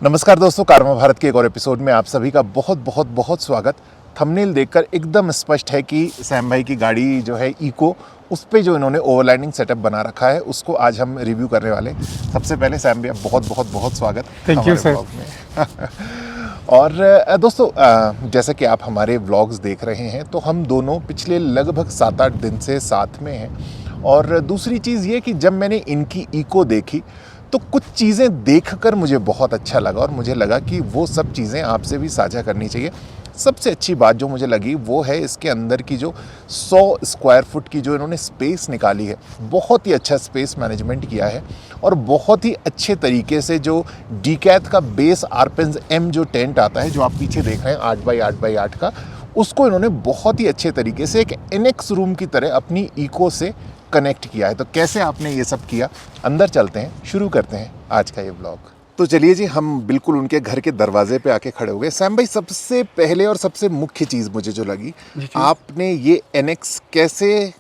नमस्कार दोस्तों, कारवा भारत के एक और एपिसोड में आप सभी का बहुत बहुत बहुत स्वागत। थंबनेल देखकर एकदम स्पष्ट है कि सैम भाई की गाड़ी जो है इको, उस पे जो इन्होंने ओवरलैंडिंग सेटअप बना रखा है उसको आज हम रिव्यू करने वाले। सबसे पहले सैम भैया बहुत बहुत बहुत स्वागत थैंक यू सर। और दोस्तों, जैसे कि आप हमारे व्लॉग्स देख रहे हैं तो हम दोनों पिछले लगभग 7-8 दिन से साथ में हैं। और दूसरी चीज़ ये कि जब मैंने इनकी इको देखी तो कुछ चीज़ें देखकर मुझे बहुत अच्छा लगा और मुझे लगा कि वो सब चीज़ें आपसे भी साझा करनी चाहिए। सबसे अच्छी बात जो मुझे लगी वो है इसके अंदर की जो 100 स्क्वायर फुट की जो इन्होंने स्पेस निकाली है। बहुत ही अच्छा स्पेस मैनेजमेंट किया है और बहुत ही अच्छे तरीके से जो डीकैथ का बेस आरपेंज एम जो टेंट आता है, जो आप पीछे देख रहे हैं 8x8x8 का, उसको इन्होंने बहुत ही अच्छे तरीके से एक एनेक्स रूम की तरह अपनी इको से कनेक्ट किया है। तो कैसे आपने ये सब किया, अंदर चलते हैं, शुरू करते हैं आज का ये व्लॉग। तो चलिए जी, हम बिल्कुल उनके घर के दरवाजे पे आके खड़े हो गए। सैम भाई, सबसे पहले और सबसे मुख्य चीज़ मुझे जो लगी, आपने ये एनेक्स कैसे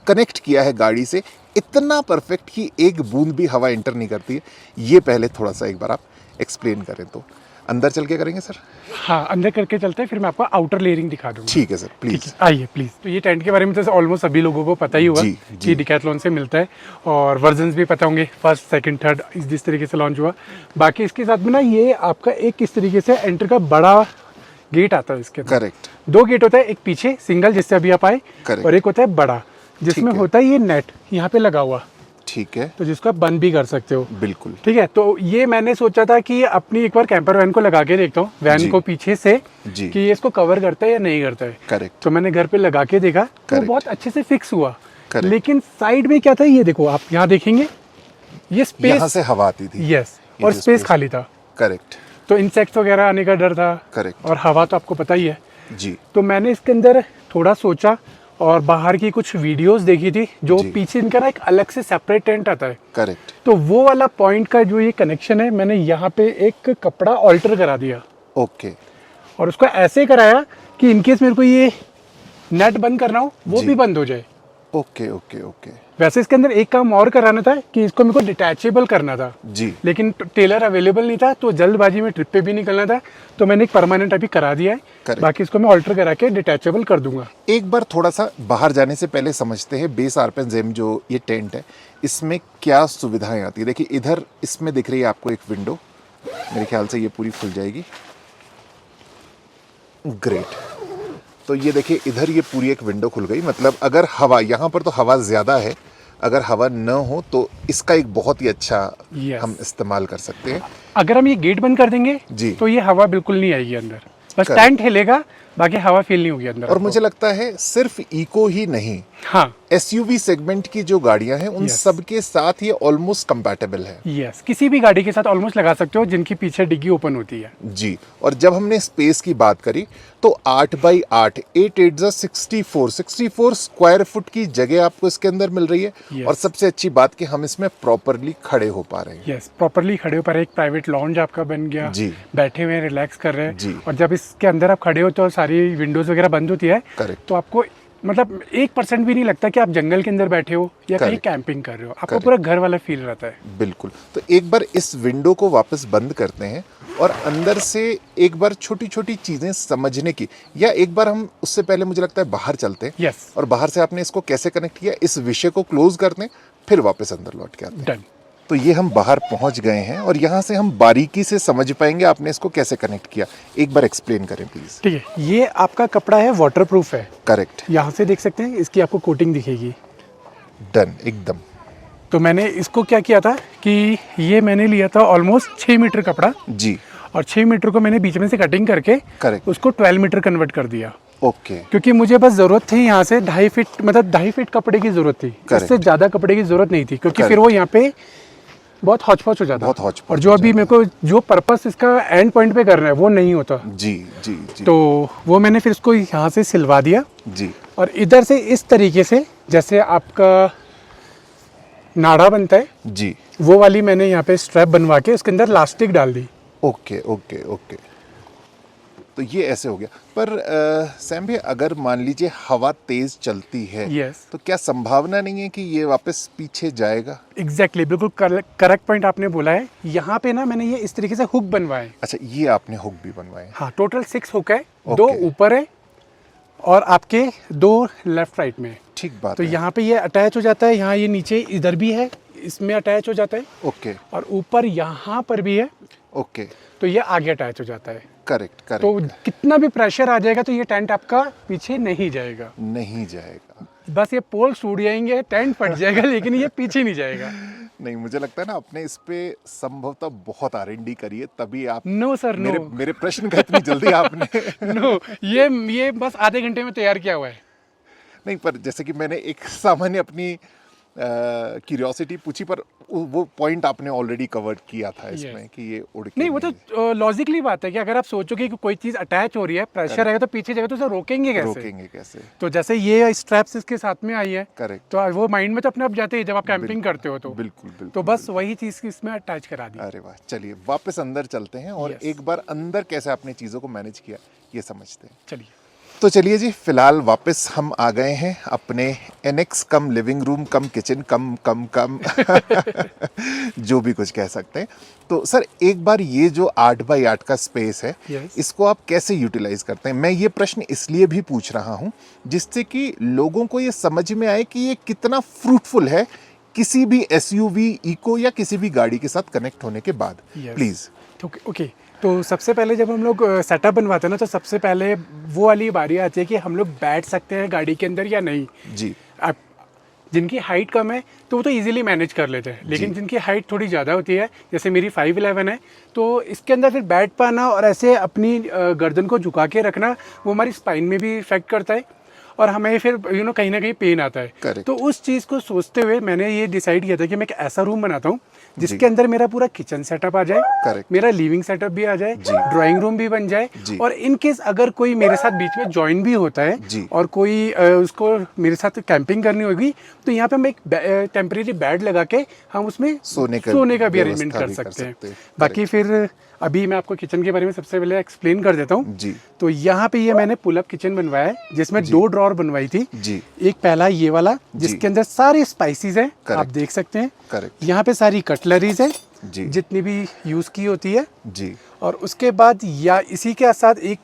कनेक्ट किया है गाड़ी से इतना परफेक्ट कि एक बूंद भी हवा एंटर नहीं करती है। ये पहले थोड़ा सा एक बार आप एक्सप्लेन करें तो। अंदर चल के करेंगे सर? हाँ, अंदर करके चलते हैं, फिर मैं आपको आउटर लेयरिंग दिखा दूंगा। ठीक है सर, प्लीज़ आइए प्लीज़। तो ये टेंट के बारे में तो ऑलमोस्ट सभी लोगों को पता ही होगा कि डिकैथलॉन से मिलता है और वर्जन्स भी पता होंगे, फर्स्ट सेकंड थर्ड जिस तरीके से लॉन्च हुआ। बाकी इसके साथ में ना ये आपका एक इस तरीके से एंटर का बड़ा गेट आता है इसके। करेक्ट। 2 गेट होता है, एक पीछे सिंगल जिससे अभी आप आए, और एक होता है बड़ा जिसमें होता है ये नेट यहाँ पे लगा हुआ। ठीक है। तो जिसको आप बंद भी कर सकते हो। बिल्कुल ठीक है। तो ये मैंने सोचा था कि अपनी एक बार कैंपर वैन को लगा के देखता हूँ, वैन को पीछे से, कि ये इसको कवर करता है या नहीं करता है। करेक्ट। तो मैंने घर पे लगा के देखा तो बहुत अच्छे से फिक्स हुआ। Correct. लेकिन साइड में क्या था, ये देखो आप यहाँ देखेंगे, ये स्पेस, यहाँ से हवा आती थी। यस, और स्पेस खाली था। करेक्ट। तो इंसेक्ट्स वगैरह आने का डर था। करेक्ट। और हवा तो आपको पता ही है जी। तो मैंने इसके अंदर थोड़ा सोचा और बाहर की कुछ वीडियोस देखी थी, जो पीछे इनका ना एक अलग से सेपरेट टेंट आता है। करेक्ट। तो वो वाला पॉइंट का जो ये कनेक्शन है, मैंने यहाँ पे एक कपड़ा ऑल्टर करा दिया। ओके। और उसको ऐसे कराया कि इनकेस मेरे को ये नेट बंद करना हो वो भी बंद हो जाए। Okay okay okay. वैसे इसके अंदर एक काम और कराना था कि इसको मेरे को डिटैचेबल करना था जी, लेकिन टेलर अवेलेबल नहीं था, तो जल्दबाजी में ट्रिप पे भी निकलना था, तो मैंने एक परमानेंट अभी करा दिया है। बाकी इसको मैं ऑल्टर करा के डिटैचेबल कर दूंगा। एक बार थोड़ा सा बाहर जाने से पहले समझते हैं बेस आरपेंजेम जो ये टेंट है, इसमें क्या सुविधाएं आती है। देखिए इधर इसमें दिख रही है आपको एक विंडो, मेरे ख्याल से ये पूरी खुल जाएगी। ग्रेट। तो ये देखिए इधर ये पूरी एक विंडो खुल गई, मतलब अगर हवा, यहाँ पर तो हवा ज़्यादा है, अगर हवा न हो तो इसका एक बहुत ही अच्छा हम इस्तेमाल कर सकते हैं। अगर हम ये गेट बंद कर देंगे जी, तो ये हवा बिल्कुल नहीं आएगी अंदर, बस टेंट हिलेगा, बाकी हवा फील नहीं होगी अंदर। और मुझे लगता है सिर्फ इको ही नहीं, हाँ, एसयूवी सेगमेंट की जो गाड़ियां हैं उन सब के साथ ये ऑलमोस्ट कंपैटिबल है। यस, किसी भी गाड़ी के साथ ऑलमोस्ट लगा सकते हो जिनकी पीछे डिग्गी ओपन होती है। जी। और जब हमने स्पेस की बात करी तो 8x8 64 स्क्वायर फुट की जगह आपको इसके अंदर मिल रही है। और सबसे अच्छी बात कि हम इसमें प्रॉपरली खड़े हो पा रहे हैं। यस, प्रॉपरली खड़े हो पा रहे हैं। एक प्राइवेट लॉन्ज आपका बन गया जी, बैठे हुए रिलैक्स कर रहे हैं जी। और जब इसके अंदर आप खड़े हो तो सारी विंडोज वगैरह बंद होती है। करेक्ट। तो आपको मतलब 1% भी नहीं लगता कि आप जंगल के अंदर बैठे हो या कहीं कैंपिंग कर रहे हो, आपको पूरा घर वाला फील रहता है। बिल्कुल। तो एक बार इस विंडो को वापस बंद करते हैं और अंदर से एक बार छोटी छोटी चीजें समझने की, या एक बार हम उससे पहले मुझे लगता है बाहर चलते हैं। यस। और बाहर से आपने इसको कैसे कनेक्ट किया, इस विषय को क्लोज करते हैं, फिर वापस अंदर लौट के आते हैं। डन। तो ये हम बाहर पहुंच गए हैं और यहाँ से हम बारीकी से समझ पाएंगे आपने इसको कैसे कनेक्ट किया। एक बार एक्सप्लेन करें प्लीज। ठीक है, ये आपका कपड़ा है, वाटरप्रूफ है। करेक्ट। यहाँ से देख सकते हैं, इसकी आपको कोटिंग दिखेगी। डन, एकदम। तो मैंने इसको क्या किया था कि ये मैंने लिया था ऑलमोस्ट 6 मीटर कपड़ा जी, और 6 मीटर को मैंने बीच में से कटिंग करके करेक्ट उसको 12 मीटर कन्वर्ट कर दिया। ओके। क्योंकि मुझे बस जरूरत थी यहाँ से 2.5 फीट, मतलब 2.5 फीट कपड़े की जरूरत थी, इससे ज्यादा कपड़े की जरूरत नहीं थी, क्योंकि फिर वो यहाँ पे बहुत हौच-पौच हो जाता, बहुत हौच-पौच। और जो अभी मेरे को जो पर्पस इसका एंड पॉइंट पे करना है वो नहीं होता। जी जी जी। तो वो मैंने फिर इसको यहाँ से सिलवा दिया जी। और इधर से इस तरीके से जैसे आपका नाड़ा बनता है जी, वो वाली मैंने यहाँ पे स्ट्रैप बनवा के उसके अंदर लास्टिक डाल दी। Okay okay okay. तो तो ये ऐसे हो गया। पर सैम भैया, अगर मान लीजिए हवा तेज चलती है, Yes. तो क्या संभावना नहीं है कि ये वापस पीछे जाएगा? एग्जैक्टली बिल्कुल करेक्ट पॉइंट आपने बोला है। यहाँ पे ना मैंने ये इस तरीके से हुक बनवाए। अच्छा, ये आपने हुक भी बनवाए हैं? हाँ, टोटल 6 हुक है, Okay. 2 ऊपर है और आपके 2 लेफ्ट राइट में है। ठीक बात तो है। यहाँ पे ये अटैच हो जाता है, यहाँ ये नीचे इधर भी है, इसमें अटैच हो जाता है, ओके और ऊपर यहाँ पर भी है, ओके, तो ये आगे अटैच हो जाता है। करेक्ट तो करेक्ट। कितना भी प्रेशर आ जाएगा तो ये टेंट आपका पीछे नहीं जाएगा। नहीं जाएगा। बस ये पोल टूट जाएंगे, टेंट फट जाएगा, लेकिन ये पीछे नहीं जाएगा। नहीं, मुझे लगता है ना आपने इस पे संभवतः बहुत R&D करी है, तभी आप नो सर, नो। मेरे प्रश्न का इतनी जल्दी आपने नो, ये बस आधे घंटे में तैयार किया हुआ है। नहीं, पर जैसे कि मैंने एक सामान्य अपनी क्यूरियोसिटी पूछी, पर वो पॉइंट आपने ऑलरेडी कवर किया था इसमें कि ये उड़ के नहीं, वो तो लॉजिकली बात है कि अगर आप सोचोगे कि कोई चीज अटैच हो रही है, प्रेशर आएगा तो पीछे जाएगा, तो उसे रोकेंगे कैसे? रोकेंगे कैसे? तो जैसे ये स्ट्रैप्स इसके साथ में आई है, करेक्ट। तो वो माइंड में तो अपने आप जाते ही जब आप कैंपिंग करते हो तो बिल्कुल बिल्कुल। तो बस वही चीज इसमें अटैच करा दी। अरे वाह, चलिए वापस अंदर चलते हैं और Yes. एक बार अंदर कैसे आपने चीज़ों को मैनेज किया ये समझते हैं। चलिए, तो चलिए जी, फिलहाल वापस हम आ गए हैं अपने एनेक्स कम लिविंग रूम कम किचन कम जो भी कुछ कह सकते हैं। तो सर, एक बार ये जो 8x8 का स्पेस है, Yes. इसको आप कैसे यूटिलाइज करते हैं? मैं ये प्रश्न इसलिए भी पूछ रहा हूँ जिससे कि लोगों को ये समझ में आए कि ये कितना फ्रूटफुल है किसी भी SUV, इको या किसी भी गाड़ी के साथ कनेक्ट होने के बाद। Yes. प्लीज। ओके। तो सबसे पहले जब हम लोग सेटअप बनवाते हैं ना, तो सबसे पहले वो वाली बारी आती है कि हम लोग बैठ सकते हैं गाड़ी के अंदर या नहीं। जी। आप जिनकी हाइट कम है तो वो तो इजीली मैनेज कर लेते हैं, लेकिन जिनकी हाइट थोड़ी ज़्यादा होती है, जैसे मेरी 5'11" है, तो इसके अंदर फिर बैठ पाना और ऐसे अपनी गर्दन को झुका के रखना, वो हमारी स्पाइन में भी इफेक्ट करता है और हमें फिर कहीं ना कहीं पेन आता है। Correct. तो उस चीज़ को सोचते हुए मैंने ये डिसाइड किया था कि मैं एक ऐसा रूम बनाता हूँ जिसके अंदर मेरा पूरा किचन सेटअप आ जाए, Correct. मेरा लिविंग सेटअप भी आ जाए, ड्राइंग रूम भी बन जाए, जी। और इन केस अगर कोई मेरे साथ बीच में ज्वाइन भी होता है जी। और कोई उसको मेरे साथ कैंपिंग करनी होगी, तो यहाँ पे हम एक टेम्परेरी बेड लगा के हम उसमें सोने का भी अरेंजमेंट कर सकते हैं। बाकी फिर अभी मैं आपको किचन के बारे में सबसे पहले एक्सप्लेन कर देता हूँ। जी। तो यहाँ पे ये मैंने पुल अप किचन बनवाया है, जिसमें 2 ड्रॉर बनवाई थी। जी। एक पहला ये वाला जिसके अंदर सारे स्पाइसेस हैं, आप देख सकते हैं। करेक्ट। यहाँ पे सारी कटलरीज है जी। जितनी भी यूज की होती है। जी। और उसके बाद या इसी के साथ एक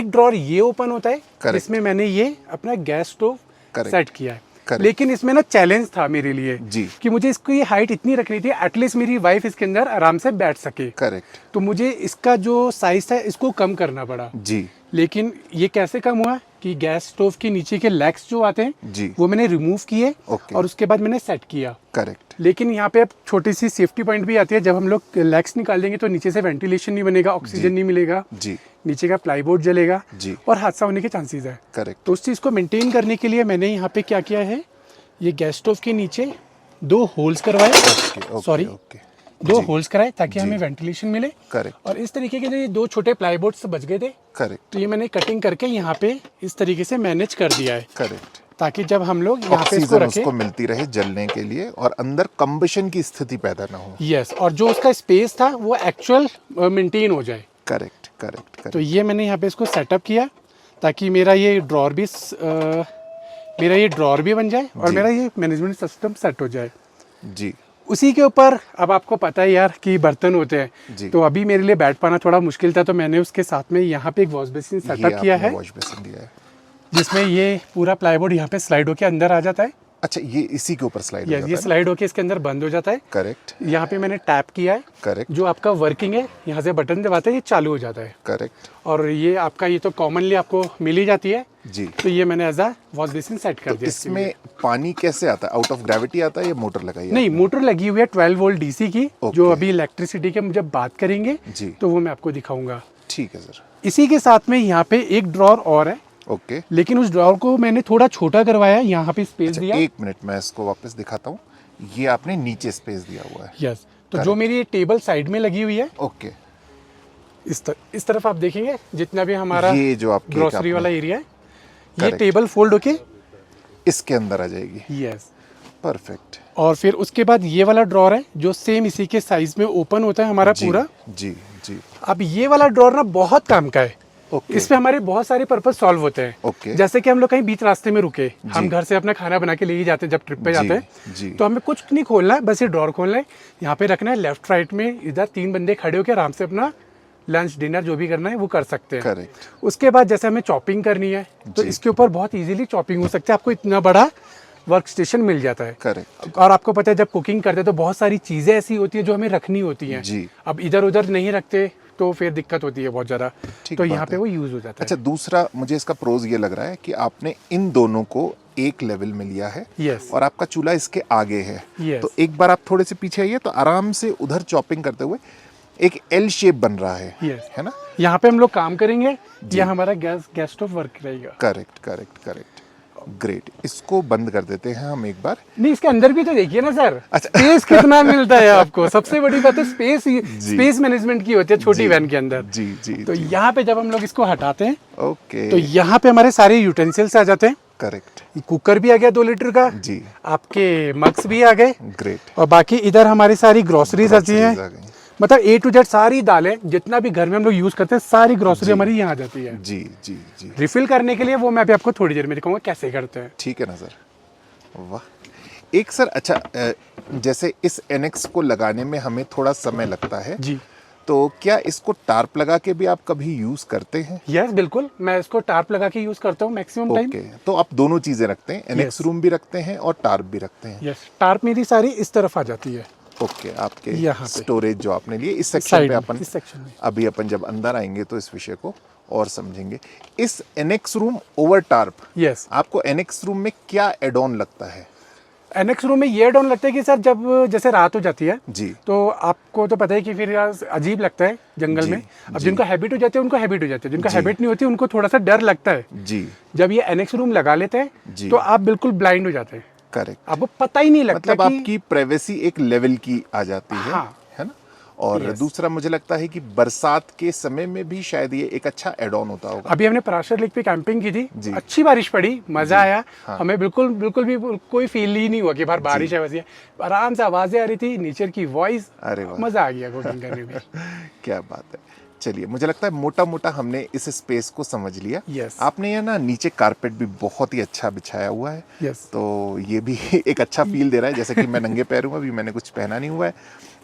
ड्रॉर ये ओपन होता है, जिसमें मैंने ये अपना गैस स्टोव सेट किया है। लेकिन इसमें ना चैलेंज था मेरे लिए जी। कि मुझे इसकी हाइट इतनी रखनी थी, एटलीस्ट मेरी वाइफ इसके अंदर आराम से बैठ सके। करेक्ट। तो मुझे इसका जो साइज था इसको कम करना पड़ा। जी। लेकिन ये कैसे कम हुआ कि गैस स्टोव के नीचे के लेग्स जो आते हैं जी। वो मैंने रिमूव किए और उसके बाद मैंने सेट किया। करेक्ट। लेकिन यहाँ पे अब छोटी सी सेफ्टी पॉइंट भी आती है, जब हम लोग लेग्स निकाल देंगे तो नीचे से वेंटिलेशन नहीं बनेगा, ऑक्सीजन नहीं मिलेगा, जी। नीचे का प्लाईबोर्ड जलेगा जी। और हादसा होने के चांसेस है। करेक्ट। तो उस चीज़ को मेंटेन करने के लिए मैंने यहाँ पे क्या किया है, ये गैस स्टोव के नीचे 2 होल्स करवाए, सॉरी 2 होल्स कराए ताकि हमें वेंटिलेशन मिले। करेक्ट। और इस तरीके के जो 2 छोटे प्लाईबोर्ड्स बच गए थे, करेक्ट। तो ये मैंने कटिंग करके यहाँ पे इस तरीके से मैनेज कर दिया है। करेक्ट। ताकि जब हम लोग यहाँ पे इसको ऑक्सीजन रखें, उसको मिलती रहे जलने के लिए और अंदर कंबशन की स्थिति पैदा ना हो। यस, और जो उसका स्पेस था वो एक्चुअल मेंटेन हो जाए। Correct correct. तो ये मैंने यहाँ पे इसको सेटअप किया ताकि मेरा ये ड्रॉर भी बन जाए और मेरा ये मैनेजमेंट सिस्टम सेट हो जाए। जी। उसी के ऊपर अब आपको पता है यार कि बर्तन होते हैं, तो अभी मेरे लिए बैठ पाना थोड़ा मुश्किल था, तो मैंने उसके साथ में यहाँ पे एक वॉश बेसिन सेटअप किया है, वॉश बेसिन दिया है जिसमें ये पूरा प्लाईवुड यहाँ पे स्लाइड होके अंदर आ जाता है। अच्छा, ये इसी के ऊपर स्लाइड हो जाता है? ये स्लाइड होके इसके अंदर बंद हो जाता है। करेक्ट। यहाँ पे मैंने टैप किया है। करेक्ट। जो आपका वर्किंग है, यहाँ से बटन दबाते हैं ये चालू हो जाता है। करेक्ट। और ये आपका ये तो कॉमनली आपको मिल ही जाती है जी। तो ये मैंने as a wash basin set कर तो दिया। इसमें पानी कैसे आता है? आउट ऑफ ग्रेविटी आता है या मोटर लगाई है? नहीं, मोटर लगी हुई है 12 वोल्ट डीसी की, जो अभी इलेक्ट्रिसिटी के जब बात करेंगे जी तो वो मैं आपको दिखाऊंगा। ठीक है सर। इसी के साथ में यहाँ पे एक ड्रॉर और है, ओके। लेकिन उस ड्रॉर को मैंने थोड़ा छोटा करवाया, यहाँ पे स्पेस दिया। एक मिनट, मैं इसको वापस दिखाता हूँ। ये आपने नीचे स्पेस दिया हुआ है। यस। तो जो मेरी टेबल साइड में लगी हुई है, ओके, इस तरफ आप देखेंगे जितना भी हमारा ये जो आपकी ग्रोसरी वाला एरिया है, ये टेबल फोल्ड होके इसके अंदर आ जाएगी। Yes, perfect. और फिर उसके बाद ये वाला ड्रॉर है जो सेम इसी के साइज में ओपन होता है हमारा पूरा। जी जी। अब ये वाला ड्रॉर ना बहुत काम का है। ओके। इसमें हमारे बहुत सारे पर्पस सॉल्व होते हैं। ओके। जैसे कि हम लोग कहीं बीच रास्ते में रुके, हम घर से अपना खाना बना के ले ही जाते हैं जब ट्रिप पे जाते हैं, जी। तो हमें कुछ नहीं खोलना है, बस ये ड्रॉर खोलना है, यहाँ पे रखना है, लेफ्ट राइट में इधर 3 बंदे खड़े होकर आराम से अपना लंच डिनर जो भी करना है वो कर सकते हैं। करेक्ट। उसके बाद जैसे हमें चॉपिंग करनी है तो इसके ऊपर बहुत इजीली चॉपिंग हो सकती है, आपको इतना बड़ा वर्क स्टेशन मिल जाता है। करेक्ट। और आपको पता है जब कुकिंग करते हैं तो बहुत सारी चीजें ऐसी होती है जो हमें रखनी होती हैं। जी। अब इधर उधर नहीं रखते तो फिर दिक्कत होती है बहुत ज्यादा, ठीक तो बात यहाँ पे है। वो यूज हो जाता अच्छा, दूसरा मुझे इसका प्रोज ये लग रहा है कि आपने इन दोनों को एक लेवल में लिया है। Yes. और आपका चूल्हा इसके आगे है। Yes. तो एक बार आप थोड़े से पीछे आइए तो आराम से उधर चॉपिंग करते हुए एक एल शेप बन रहा है। Yes. है ना? है। यहाँ पे हम लोग काम करेंगे, यह हमारा गैस स्टोव वर्क रहेगा। Correct correct correct, great. इसको बंद कर देते हैं हम एक बार। नहीं, इसके अंदर भी तो देखिए ना सर, अच्छा। स्पेस कितना मिलता है आपको। सबसे बड़ी बात है स्पेस मैनेजमेंट की होती है छोटी वैन के अंदर। जी जी तो जी। यहाँ पे जब हम लोग इसको हटाते हैं ओके। तो यहाँ पे हमारे सारे यूटेंसिल्स आ जाते हैं। करेक्ट। कुकर भी आ गया 2 लीटर का जी। आपके, मग्स भी आ गए, ग्रेट। और बाकी इधर हमारी सारी ग्रोसरीज आती हैं। आ गई। मतलब A to Z सारी दालें जितना भी घर में हम लोग यूज करते हैं सारी ग्रोसरी हमारी यहाँ आ जाती है। जी जी जी। रिफिल करने के लिए वो मैं अभी आपको थोड़ी देर में दिखाऊंगा कैसे करते हैं। ठीक है ना सर। वाह। एक सर, अच्छा, जैसे इस एनेक्स को लगाने में हमें थोड़ा समय लगता है जी। तो क्या इसको टार्प लगा के भी आप कभी यूज करते हैं? यस बिल्कुल, मैं इसको टार्प लगा के यूज करता हूँ मैक्सिमम टाइम। ओके। तो आप दोनों चीजें रखते हैं, एनेक्स Yes. रूम भी रखते हैं और टार्प भी रखते हैं? यस, टार्प मेरी सारी इस तरफ आ जाती है। ओके। आपके यहाँ पे। स्टोरेज जो आपने लिए इस सेक्शन साइड पे में, अपन इस सेक्शन में। अभी अपन जब अंदर आएंगे तो इस विषय को और समझेंगे। इस annex room over tarp, yes, आपको एनेक्स रूम में क्या एड ऑन लगता है? एनेक्स रूम में ये डाउन लगता है कि सर जब जैसे रात हो जाती है जी। तो आपको तो पता है कि फिर यार अजीब लगता है जंगल जी, में। अब जी। जिनको हैबिट हो जाती है उनको हैबिट हो जाती है, जिनको जी। हैबिट नहीं होती उनको थोड़ा सा डर लगता है। जी। जब ये एनेक्स रूम लगा लेते जी। हैं तो आप बिल्कुल ब्लाइंड हो जाते हैं, करेक्ट। आपको पता ही नहीं लगता मतलब कि आपकी प्राइवेसी एक लेवल की आ जाती है। हाँ। है ना? और Yes. दूसरा मुझे लगता है कि बरसात के समय में भी शायद ये एक अच्छा एड ऑन होता होगा। अभी हमने पराशर लेक पे कैंपिंग की जी। थी, अच्छी बारिश पड़ी, मजा आया। हाँ। हमें बिल्कुल बिल्कुल भी कोई फील ही नहीं हुआ कि बाहर बारिश है, वैसे ही आराम से आवाजें आ रही थी, नेचर की वॉइस, अरे वाह। मजा आ गया कुकिंग करने में। क्या बात है। चलिए, मुझे लगता है मोटा मोटा हमने इस स्पेस को समझ लिया। Yes. आपने ये ना नीचे कारपेट भी बहुत ही अच्छा बिछाया हुआ है। Yes. तो ये भी एक अच्छा फील दे रहा है, जैसे कि मैं नंगे पैर हूँ, अभी मैंने कुछ पहना नहीं हुआ है।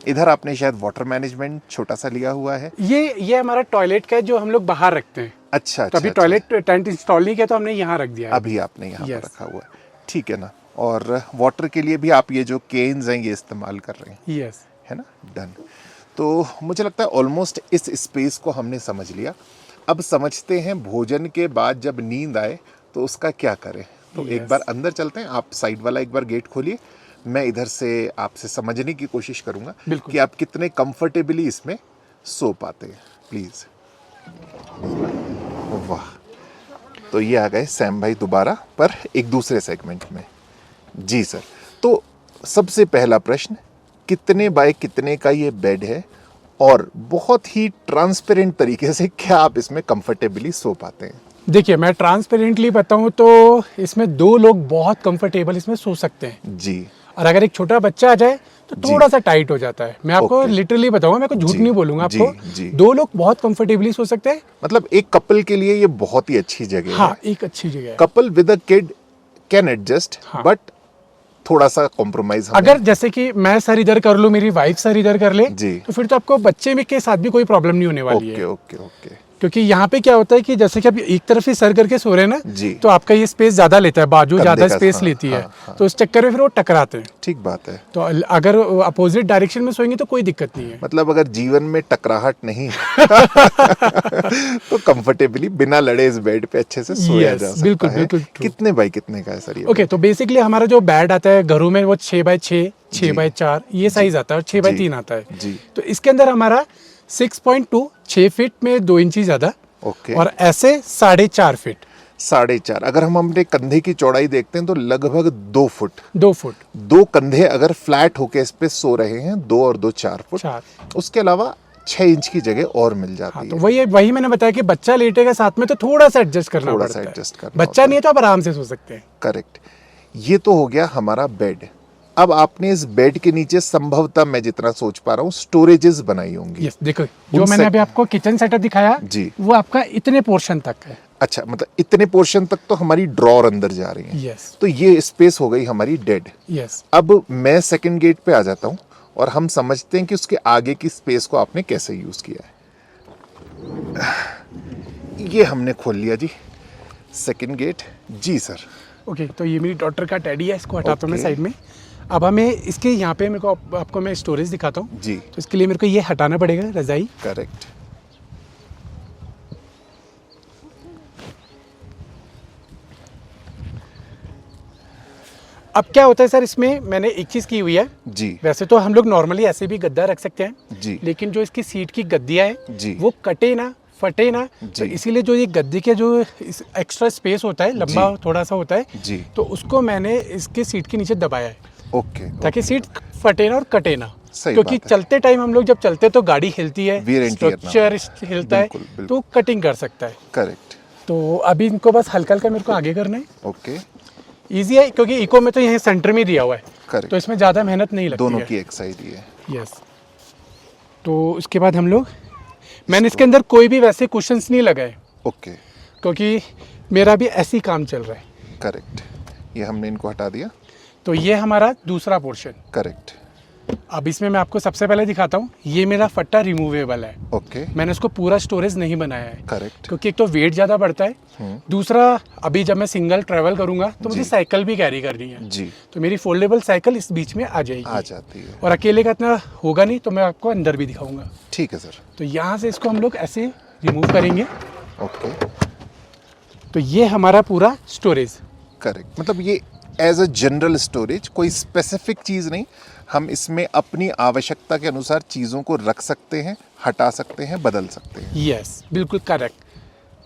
इधर आपने शायद वाटर मैनेजमेंट छोटा सा लिया हुआ है। ये हमारा टॉयलेट का है जो हम लोग बाहर रखते हैं। अच्छा। तो अभी अच्छा, टॉयलेट टेंट इंस्टॉल नहीं किया तो हमने यहाँ रख दिया है। अभी आपने यहाँ पर Yes. रखा हुआ है, ठीक है ना? और वाटर के लिए भी आप ये जो केन्स हैं ये इस्तेमाल कर रहे हैं, यस, है ना? डन। तो मुझे लगता है ऑलमोस्ट इस स्पेस को हमने समझ लिया। अब समझते हैं भोजन के बाद जब नींद आए तो उसका क्या करें। तो एक Yes. बार अंदर चलते हैं। आप साइड वाला एक बार गेट खोलिए, मैं इधर से आपसे समझने की कोशिश करूंगा बिल्कुल। कि आप कितने कंफर्टेबली इसमें सो पाते हैं। प्लीज। वाह। तो ये आ गए सैम भाई दोबारा पर एक दूसरे सेगमेंट में। जी सर। तो सबसे पहला प्रश्न, कितने बाय कितने का ये बेड है और बहुत ही ट्रांसपेरेंट तरीके से क्या आप इसमें कंफर्टेबली सो पाते हैं? देखिए मैं ट्रांसपेरेंटली बताऊं तो इसमें 2 लोग बहुत कंफर्टेबल इसमें सो सकते हैं, जी। और अगर एक छोटा बच्चा आ जाए तो थोड़ा सा टाइट हो जाता है। मैं आपको Okay. लिटरली बताऊंगा, मैं को झूठ जी, नहीं बोलूंगा जी, आपको। जी। 2 लोग बहुत कंफर्टेबली सो सकते हैं। मतलब एक कपल के लिए ये बहुत ही अच्छी जगह हाँ, है। एक अच्छी जगह है। Couple with a kid can adjust, हाँ। बट थोड़ा सा कॉम्प्रोमाइज अगर जैसे कि मैं सर इधर कर लूं, मेरी वाइफ सर इधर कर ले, जी। तो फिर तो आपको बच्चे में के साथ भी कोई प्रॉब्लम नहीं होने वाली ओके है। Okay okay. क्योंकि यहाँ पे क्या होता है कि जैसे कि आप एक तरफ ही सर करके सो रहे हैं जी। ना, तो आपका ये स्पेस ज्यादा लेता है, बाजू कंधे ज्यादा का, स्पेस हाँ, लेती है। हाँ, हाँ। तो उस चक्कर में फिर वो टकराते हैं। ठीक बात है। तो अगर अपोजिट डायरेक्शन में सोएंगे तो कोई दिक्कत नहीं है। मतलब अगर जीवन में टकराहट नहीं तो कंफर्टेबली बिना लड़े इस बेड पे अच्छे से सोया Yes, जा सकता बिल्कुल, है। बिल्कुल true। कितने बाई कितने का है सर ये? ओके, तो बेसिकली हमारा जो बेड आता है घरों में वो 6x6, 6x4 ये साइज आता है, और 6x3 आता है। जी। तो इसके अंदर हमारा 6.2, 6 फीट में 2 इंची ज्यादा, ओके। और ऐसे 4.5 फीट, 4.5। अगर हम अपने कंधे की चौड़ाई देखते हैं तो लगभग 2 फुट। 2 फुट 2 कंधे अगर फ्लैट होके इस पे सो रहे हैं, 2 और 2 4 फुट। 4। उसके अलावा 6 इंच की जगह और मिल जाती हाँ, है। तो वही मैंने बताया कि बच्चा लेटेगा साथ में तो थोड़ा सा एडजस्ट करना थोड़ा पड़ता सा है। adjust करना बच्चा होता नहीं है तो आप आराम से सो सकते हैं। करेक्ट। ये तो हो गया हमारा बेड। अब आपने इस बेड के नीचे संभवतः मैं जितना सोच पा रहा हूँ स्टोरेजेस बनाई होंगी। यस, देखो जो मैंने अभी आपको किचन सेटअप दिखाया जी, वो आपका इतने पोर्शन तक है। अच्छा, मतलब इतने पोर्शन तक तो हमारी ड्रॉर अंदर जा रही है। यस, तो ये स्पेस हो गई हमारी डेड। यस। अब मैं सेकंड गेट पे आ जाता हूँ और हम समझते हैं कि उसके आगे की स्पेस को आपने कैसे यूज किया है। ये हमने खोल लिया जी सेकंड गेट। जी सर। ओके, तो ये मेरी डॉटर का टेडी है, इसको हटाता हूँ मैं Okay. साइड में। अब हमें इसके यहाँ पे मेरे को आपको मैं स्टोरेज दिखाता हूँ। जी, तो इसके लिए मेरे को ये हटाना पड़ेगा रजाई। करेक्ट। अब क्या होता है सर, इसमें मैंने एक चीज़ की हुई है। जी, वैसे तो हम लोग नॉर्मली ऐसे भी गद्दा रख सकते हैं, जी, लेकिन जो इसकी सीट की गद्दियाँ हैं जी, वो कटे ना, फटे ना, तो जी। इसीलिए जो ये गद्दी के जो एक्स्ट्रा स्पेस होता है, लंबा थोड़ा सा होता है, जी, तो उसको मैंने इसके सीट के नीचे दबाया है ओके, ताकि सीट फटे ना और कटे ना। सही क्योंकि बात है। चलते टाइम हम लोग जब चलते तो गाड़ी हिलती है, Wear and tear ना हो। स्ट्रक्चर हिलता है, बिल्कुल, बिल्कुल। तो कटिंग कर सकता है। करेक्ट, तो अभी इनको बस हल्का हल्का मेरे को आगे करना है। ओके, ईजी है क्योंकि इको में तो यहीं सेंटर में दिया हुआ है, करेक्ट। तो इसमें ज़्यादा मेहनत नहीं लगती दोनों है। की एक साइड ही है। यस। तो उसके बाद हम लोग, मैंने इसके अंदर कोई भी वैसे कुशन्स नहीं लगाए ओके, क्योंकि मेरा भी ऐसे ही काम चल रहा है। करेक्ट। ये हमने इनको हटा दिया। तो ये हमारा दूसरा पोर्शन। करेक्ट, अब इसमें मैं आपको सबसे पहले दिखाता हूँ, ये मेरा फट्टा रिमूवेबल है। ओके, मैंने उसको पूरा स्टोरेज नहीं बनाया है करेक्ट, क्योंकि एक तो वेट ज़्यादा बढ़ता है, दूसरा अभी जब मैं सिंगल ट्रैवल करूंगा तो मुझे जी। साइकिल भी कैरी करनी है, जी, तो मेरी फोल्डेबल साइकिल इस बीच में आ आ जाएगी। जाती है। और अकेले का इतना होगा नहीं, तो मैं आपको अंदर भी दिखाऊंगा। ठीक है सर। तो यहाँ से इसको हम लोग ऐसे रिमूव करेंगे, ओके, तो ये हमारा पूरा स्टोरेज। करेक्ट। मतलब ये एज अ जनरल स्टोरेज, कोई स्पेसिफिक चीज़ नहीं, हम इसमें अपनी आवश्यकता के अनुसार चीज़ों को रख सकते हैं, हटा सकते हैं, बदल सकते हैं, यस, बिल्कुल करेक्ट।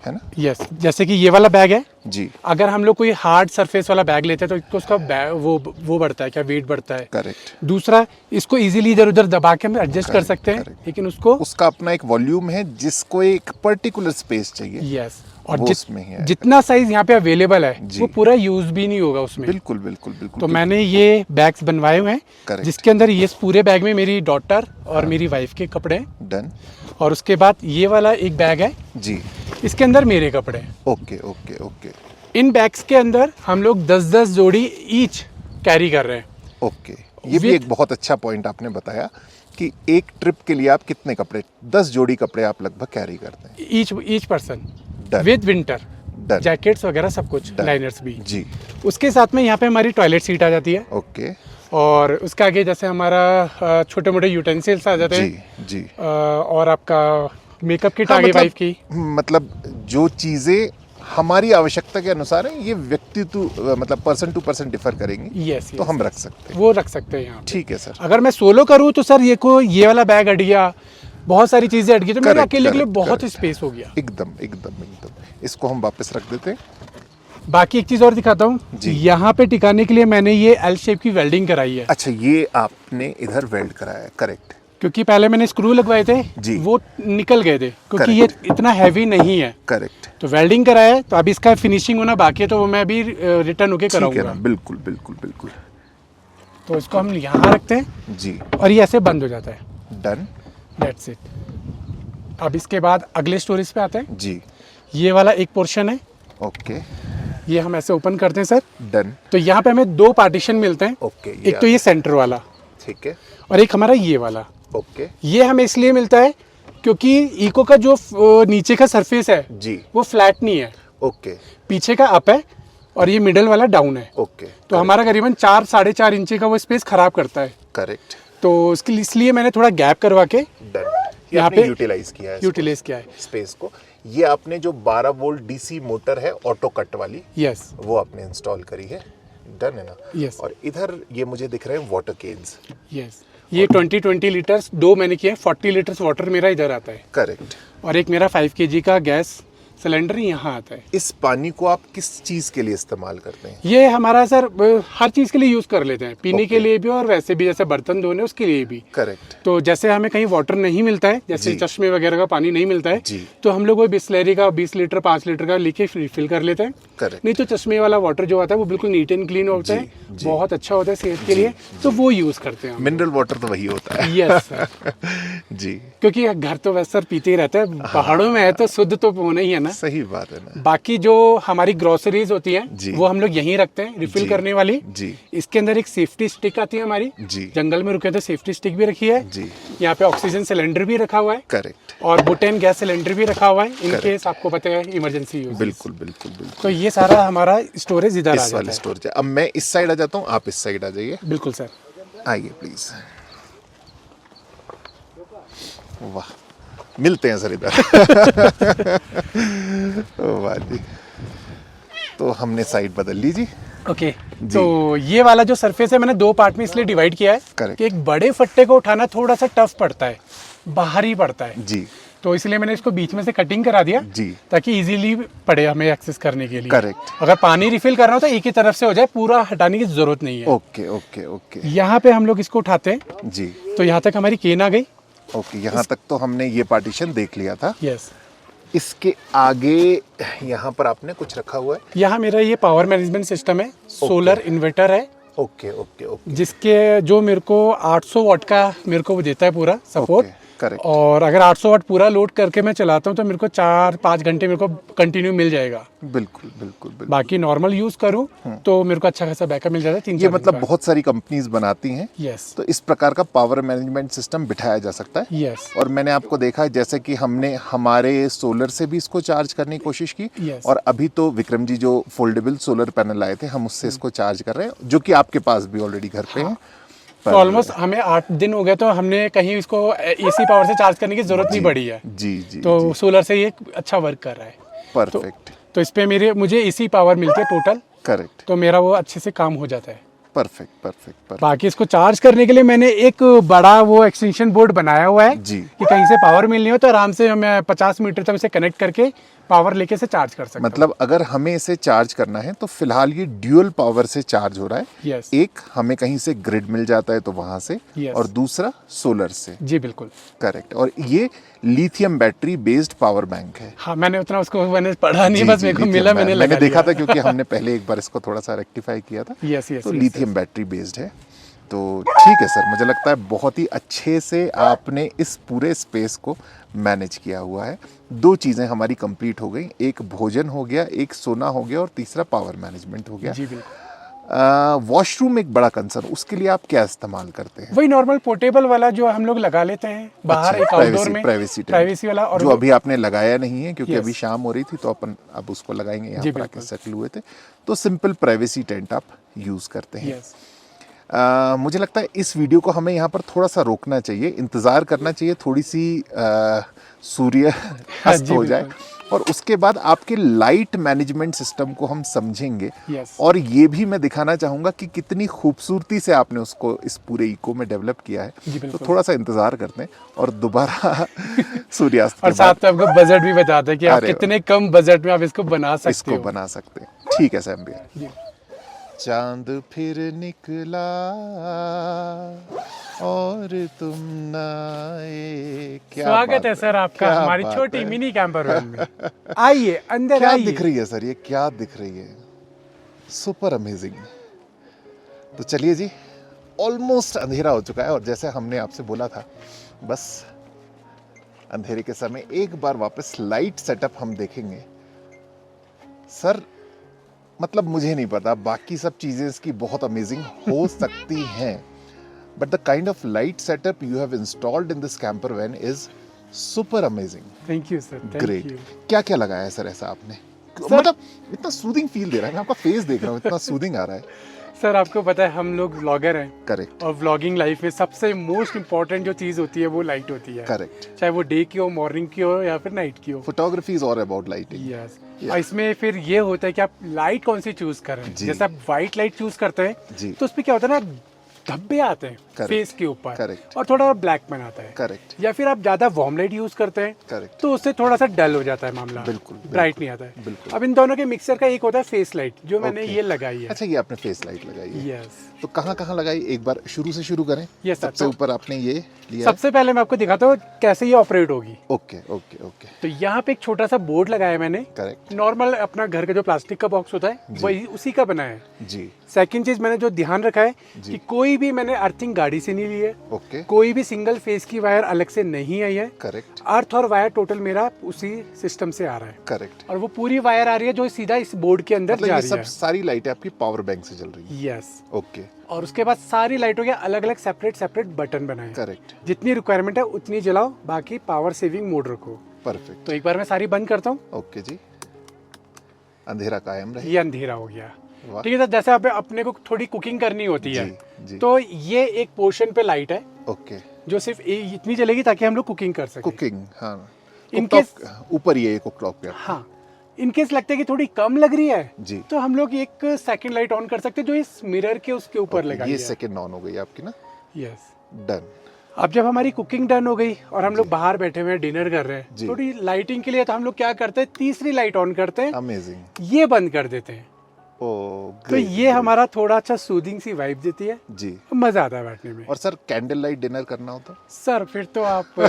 है ना? यस, जैसे कि ये वाला बैग है, जी, अगर हम लोग कोई हार्ड सरफेस वाला बैग लेते हैं तो एक तो उसका वो बढ़ता है, क्या वेट बढ़ता है। करेक्ट। दूसरा, इसको इजीली इधर उधर दबा के हम एडजस्ट कर Correct, सकते हैं, correct. लेकिन उसको उसका अपना एक वॉल्यूम है जिसको एक पर्टिकुलर स्पेस चाहिए। यस, और वो उसमें ही आएगा। जितना साइज यहाँ पे अवेलेबल है जी। वो पूरा यूज भी नहीं होगा उसमें। बिल्कुल, बिल्कुल, बिल्कुल। तो मैंने ये बैग्स बनवाए हुए हैं, Correct. जिसके अंदर ये पूरे बैग में मेरी डॉटर और मेरी वाइफ के कपड़े हैं, डन। और उसके बाद ये वाला एक बैग है, जी, इसके अंदर मेरे कपड़े हैं। ओके, ओके, ओके, इन बैग्स के अंदर हम लोग 10-10 जोड़ी ईच कैरी कर रहे हैं। ओके। ये भी With- एक बहुत अच्छा पॉइंट आपने बताया कि एक ट्रिप के लिए आप कितने कपड़े, 10 जोड़ी कपड़े आप लगभग कैरी करते हैं। Each person Done. With winter done. Jackets वगैरह सब कुछ, Done. लाइनर्स भी। जी, उसके साथ में यहाँ पे हमारी टॉयलेट सीट आ जाती है, ओके, और उसके आगे जैसे हमारा छोटे मोटे यूटेंसिल्स आ जाते जी, हैं, जी। और आपका मेकअप किट हाँ, आ गई मतलब- वाइफ की। मतलब जो चीज़ें हमारी आवश्यकता के अनुसार है, ये व्यक्ति टू मतलब पर्सन टू पर्सन डिफर करेंगी, यस, तो हम रख सकते हैं। वो रख सकते हैं यहाँ पे। ठीक है सर। अगर मैं सोलो करूँ तो सर ये वाला बैग हट गया, बहुत सारी चीजें हट गई, तो मेरे Correct, अकेले के लिए correct, बहुत correct. स्पेस हो गया। एकदम, एकदम, एकदम। इसको हम वापस रख देते हैं। बाकी एक चीज और दिखाता हूँ, जी। यहाँ पे टिकाने के लिए मैंने ये एल शेप की वेल्डिंग कराई है, अच्छा, ये आपने इधर वेल्ड कराया है, करेक्ट। क्योंकि पहले मैंने स्क्रू लगवाए थे, जी। वो निकल गए थे क्योंकि ये इतना हैवी नहीं है, करेक्ट, तो वेल्डिंग कराया है। तो अभी इसका फिनिशिंग होना बाकी है, तो वो मैं अभी रिटर्न होके ठीक है कराऊंगा। ना? बिल्कुल, बिल्कुल, बिल्कुल। तो इसको हम यहाँ रखते हैं जी, और ये ऐसे बंद हो जाता है। डन। That's it. अब इसके बाद अगले स्टोरेज पे आते हैं। जी, ये वाला एक पोर्शन है, ओके, ये हम ऐसे ओपन करते हैं सर, डन, तो यहाँ पे हमें 2 पार्टीशन मिलते हैं। ओके। एक तो ये सेंटर वाला ठीक है, और एक हमारा ये वाला। ओके, ये हमें इसलिए मिलता है क्योंकि इको का जो नीचे का सरफेस है जी, वो फ्लैट नहीं है, ओके, पीछे का अप है और ये मिडल वाला डाउन है। ओके, तो हमारा करीबन 4-4.5 इंची का वो स्पेस खराब करता है, करेक्ट, तो उसके इसलिए मैंने थोड़ा गैप करवा के डन। ये यहाँ आपने पे यूटिलाइज किया है यूटिलाइज किया है। स्पेस को। ये आपने जो 12 वोल्ट डीसी मोटर है ऑटो कट वाली, यस, वो आपने इंस्टॉल करी है, डन है ना? Yes. और इधर ये मुझे दिख रहे हैं वाटर केन्स, यस। ये 20 लीटर्स 2 मैंने किए हैं, 40 लीटर्स वाटर मेरा इधर आता है, करेक्ट, और एक मेरा 5 kg का गैस सिलेंडर यहाँ आता है। इस पानी को आप किस चीज के लिए इस्तेमाल करते हैं? ये हमारा सर हर चीज के लिए यूज कर लेते हैं, पीने के Okay. लिए भी और वैसे भी, जैसे बर्तन धोने उसके लिए भी। करेक्ट। तो जैसे हमें कहीं वाटर नहीं मिलता है, जैसे जी। चश्मे वगैरह का पानी नहीं मिलता है, जी। तो हम लोग वो बिस्लेरी का 20 लीटर 5 लीटर का लेके रिफिल कर लेते हैं। करेक्ट। नहीं तो चश्मे वाला वाटर जो आता है वो बिल्कुल नीट एंड क्लीन होता है, जी। बहुत अच्छा होता है सेहत के लिए, तो वो यूज करते हैं हम। मिनरल वाटर तो वही होता है। Yes sir. जी। क्योंकि घर तो वैसे सर पीते ही रहते हैं, पहाड़ों में है तो शुद्ध तो होना ही है ना। सही बात है ना। बाकी जो हमारी ग्रोसरीज होती हैं जी। वो हम लोग यहीं रखते हैं रिफिल जी। करने वाली। जी। इसके अंदर एक सेफ्टी स्टिक आती है हमारी, जी। जंगल में रुके तो सेफ्टी स्टिक भी रखी है। जी। यहाँ पे ऑक्सीजन सिलेंडर भी रखा हुआ है करेक्ट। और बुटेन गैस सिलेंडर भी रखा हुआ है, इन Correct. केस आपको पता है इमरजेंसी यूज। बिल्कुल बिल्कुल बिल्कुल। तो ये सारा हमारा स्टोरेज इधर आ इस जाता वाले है। स्टोरेज। अब मैं इस साइड आ जाता हूँ, आप इस साइड आ जाइए। बिल्कुल सर। आइए प्लीज। वाह, मिलते हैं सर इधर। वाह जी। तो हमने साइड बदल ली जी। ओके। तो ये वाला जो सरफेस है मैंने दो पार्ट में इसलिए डिवाइड किया है Correct. कि एक बड़े फट्टे को उठाना थोड़ा सा टफ पड़ता है, बाहरी पड़ता है, जी। तो इसलिए मैंने इसको बीच में से कटिंग करा दिया जी। ताकि इजीली पड़े हमें एक्सेस करने के लिए। Correct. अगर पानी रिफिल करना हो तो एक ही तरफ से हो जाए, पूरा हटाने की जरूरत नहीं है। Okay okay okay. यहाँ पे हम लोग इसको उठाते हैं, जी। तो यहाँ तक हमारी केन आ गई। ओके, यहाँ तक तो हमने ये पार्टीशन देख लिया था। यस। इसके आगे यहाँ पर आपने कुछ रखा हुआ है? यहाँ मेरा ये पावर मैनेजमेंट सिस्टम है, सोलर इन्वर्टर है, ओके ओके ओके। जिसके जो मेरे को 800 वाट का मेरे को वो देता है पूरा सपोर्ट। करेक्ट। और अगर 800 वाट पूरा लोड करके मैं चलाता हूँ तो मेरे को 4-5 घंटे मेरे को कंटिन्यू मिल जाएगा। बिल्कुल बिल्कुल बिल्कुल। बाकी नॉर्मल यूज करूँ तो मेरे को अच्छा खासा बैकअप मिल जाता है 3-4 ये मतलब बहुत सारी कंपनीज बनाती हैं, यस तो इस प्रकार का पावर मैनेजमेंट सिस्टम बिठाया जा सकता है। यस और मैंने आपको देखा है, जैसे कि हमने हमारे सोलर से भी इसको चार्ज करने की कोशिश की। Yes. और अभी तो विक्रम जी जो फोल्डेबल सोलर पैनल लाए थे, हम उससे इसको चार्ज कर रहे हैं, जो कि आपके पास भी ऑलरेडी घर पे है। तो ऑलमोस्ट हमें 8 दिन हो गए तो हमने कहीं इसको एसी पावर से चार्ज करने की जरूरत नहीं पड़ी है। जी जी। तो सोलर से ये अच्छा वर्क कर रहा है। परफेक्ट। तो इस पे मुझे एसी पावर मिलती है टोटल, करेक्ट। तो मेरा वो अच्छे से काम हो जाता है। Perfect perfect perfect. बाकी इसको चार्ज करने के लिए मैंने एक बड़ा वो एक्सटेंशन बोर्ड बनाया हुआ है जी। कि कहीं से पावर मिलनी हो तो आराम से मैं 50 मीटर तक इसे कनेक्ट करके पावर लेके से चार्ज कर सकता हूँ। मतलब अगर हमें इसे चार्ज करना है तो फिलहाल ये ड्यूअल पावर से चार्ज हो रहा है। यस एक हमें कहीं से ग्रिड मिल जाता है तो वहां से, Yes. और दूसरा सोलर से। जी बिल्कुल। करेक्ट। और ये lithium battery based power bank है। हाँ, मैंने उतना उसको मैंने पढ़ा नहीं, जी, बस जी, मेरे को lithium मिला, बैटरी। मैंने मैंने लगा देखा था लिया। क्योंकि हमने पहले एक बार इसको थोड़ा सा रेक्टिफाई किया था। यस यस तो लिथियम बैटरी बेस्ड है। तो ठीक है सर, मुझे लगता है बहुत ही अच्छे से आपने इस पूरे स्पेस को मैनेज किया हुआ है। दो चीज़ें हमारी कंप्लीट हो गई, एक भोजन हो गया, एक सोना हो गया, और तीसरा पावर मैनेजमेंट हो गया। जी बिल्कुल। वॉशरूम एक बड़ा कंसर्न, उसके लिए आप क्या इस्तेमाल करते हैं? वही नॉर्मल पोर्टेबल वाला जो हम लोग लगा लेते हैं बाहर, एक आउटडोर में प्राइवेसी वाला। और जो अभी आपने लगाया नहीं है क्योंकि Yes. अभी शाम हो रही थी, तो अपन अब उसको लगाएंगे। यहाँ जी, पर आके बिल्कुल। सेटल हुए थे, तो सिंपल प्राइवेसी टेंट आप यूज करते हैं। यस मुझे लगता है इस वीडियो को हमें यहाँ पर थोड़ा सा रोकना चाहिए, इंतज़ार करना चाहिए, थोड़ी सी सूर्य अस्त जी, हो जाए, बिल्कुल। और उसके बाद आपके लाइट मैनेजमेंट सिस्टम को हम समझेंगे। Yes. और ये भी मैं दिखाना चाहूँगा कि कितनी खूबसूरती से आपने उसको इस पूरे इको में डेवलप किया है। जी, तो बिल्कुल। थोड़ा सा इंतज़ार करते हैं और दोबारा सूर्यास्त और के साथ बाद में आपको बजट भी बताते हैं कि आप अरे कितने कम बजट में आप इसको बना सकते इसको हो। बना सकते हैं। ठीक है सैम भैया। जी। चांद फिर निकला और तुम न आए। क्या स्वागत बात है सर आपका क्या हमारी बात छोटी है। मिनी कैंपर वैन में। आइए अंदर क्या आइए। दिख रही है सर, ये क्या दिख रही है? Super amazing. तो चलिए जी, ऑलमोस्ट अंधेरा हो चुका है, और जैसे हमने आपसे बोला था, बस अंधेरे के समय एक बार वापस लाइट सेटअप हम देखेंगे। सर मतलब मुझे नहीं पता, बाकी सब चीजें इसकी बहुत अमेजिंग हो सकती हैं, but the kind of light setup you have installed in this camper van is super amazing. Thank you sir, thank great. You. क्या क्या लगाया है सर ऐसा आपने? सर- मतलब इतना सूदिंग फील दे रहा है, मैं आपका फेस देख रहा हूँ, इतना सूदिंग आ रहा है। सर आपको पता है हम लोग व्लॉगर हैं, करेक्ट और व्लॉगिंग लाइफ में सबसे मोस्ट इम्पोर्टेंट जो चीज़ होती है वो लाइट होती है। करेक्ट। चाहे वो डे की हो, मॉर्निंग की हो, या फिर नाइट की हो। Photography is all about lighting. Yes. Yeah. और इसमें फिर ये होता है कि आप लाइट कौन सी चूज करें। जी। जैसे आप वाइट लाइट चूज करते हैं जी। तो उसमें क्या होता है ना, धब्बे आते हैं, फेस के ऊपर, Correct. और थोड़ा ब्लैक बनाता है। करेक्ट, या फिर आप ज़्यादा वार्म लाइट यूज़ करते हैं करेक्ट, तो उससे थोड़ा सा डल हो जाता है मामला, बिल्कुल, ब्राइट नहीं आता है। बिल्कुल। अब इन दोनों के मिक्सर का एक होता है फेस लाइट, जो मैंने Okay. ये लगाई है। अच्छा, ये आपने फेस लाइट लगाई है। यस, तो कहाँ कहाँ लगाई, एक बार शुरू से शुरू करें। Yes, sir. सबसे तो- ऊपर आपने ये लिया। सबसे पहले मैं आपको दिखाता हूँ कैसे ये ऑपरेट होगी। ओके ओके ओके, तो यहाँ पे एक छोटा सा बोर्ड लगाया है मैंने, करेक्ट, नॉर्मल अपना घर का जो प्लास्टिक का बॉक्स होता है वही उसी का बना है। जी, सेकंड चीज मैंने जो ध्यान रखा है जी। कि कोई भी मैंने अर्थिंग गाड़ी से नहीं ली है, ओके, कोई भी सिंगल फेस की वायर अलग से नहीं आई है। करेक्ट, अर्थ और वायर टोटल मेरा उसी सिस्टम से आ रहा है, करेक्ट। और वो पूरी वायर आ रही है जो सीधा इस बोर्ड के अंदर मतलब जा ये रही सब है। सारी लाइटें आपकी पावर बैंक से चल रही है। यस, ओके, और उसके बाद सारी लाइटों के अलग अलग सेपरेट बटन बनाए। करेक्ट, जितनी रिक्वायरमेंट है उतनी जलाओ, बाकी पावर सेविंग मोड रखो। परफेक्ट। तो एक बार मैं सारी बंद करता हूँ। ओके जी, अंधेरा कायम रहे। ये अंधेरा हो गया। वाह, ठीक है सर, जैसे अपने को थोड़ी कुकिंग करनी होती है, जी, जी। तो ये एक पोर्शन पे लाइट है ओके, जो सिर्फ इतनी जलेगी ताकि हम लोग कुकिंग कर सकें। कुकिंग, हाँ। In कुकटॉप ऊपर ही है ये कुकटॉप पे। हाँ, इनकेस लगता है कि थोड़ी कम लग रही है जी, तो हम लोग एक सेकंड लाइट ऑन कर सकते हैं जो इस मिरर के उसके ऊपर लगाई ये है। सेकंड ऑन हो गई आपकी ना। यस। डन। अब जब हमारी कुकिंग डन हो गई और हम लोग बाहर बैठे हुए हैं, डिनर कर रहे जी। हैं, थोड़ी लाइटिंग के लिए तो हम लोग क्या करते हैं, तीसरी लाइट ऑन करते हैं, अमेजिंग। ये बंद कर देते हैं। ओ, तो ये हमारा थोड़ा अच्छा सूदिंग सी वाइब देती है, जी। मजा आता है बैठने में। और सर, कैंडल लाइट डिनर करना हो तो सर फिर तो आप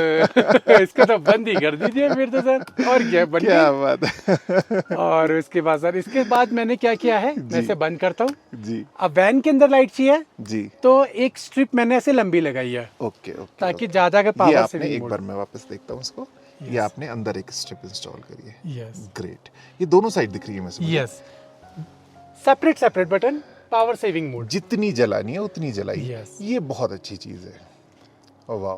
इसको तो बंद ही कर दीजिए फिर तो सर, और क्या बंद। क्या बात है। और उसके बाद सर, इसके बाद मैंने क्या किया है, मैं इसे बंद करता हूँ। जी, अब वैन के अंदर लाइट चाहिए जी। तो एक स्ट्रिप मैंने ऐसे लंबी लगाई है ओके ओके, ताकि ज्यादा का ये पावर आपने सेविंग एक मोड। बार मैं वापस देखता हूँ इसको। ये आपने अंदर एक स्ट्रिप इंस्टॉल करी है। Yes great. ये दोनों साइड दिख रही है मुझे। Yes, separate button, power saving mode. जितनी जलानी है उतनी जलाई। Yes. ये बहुत अच्छी चीज है। ओ वाह,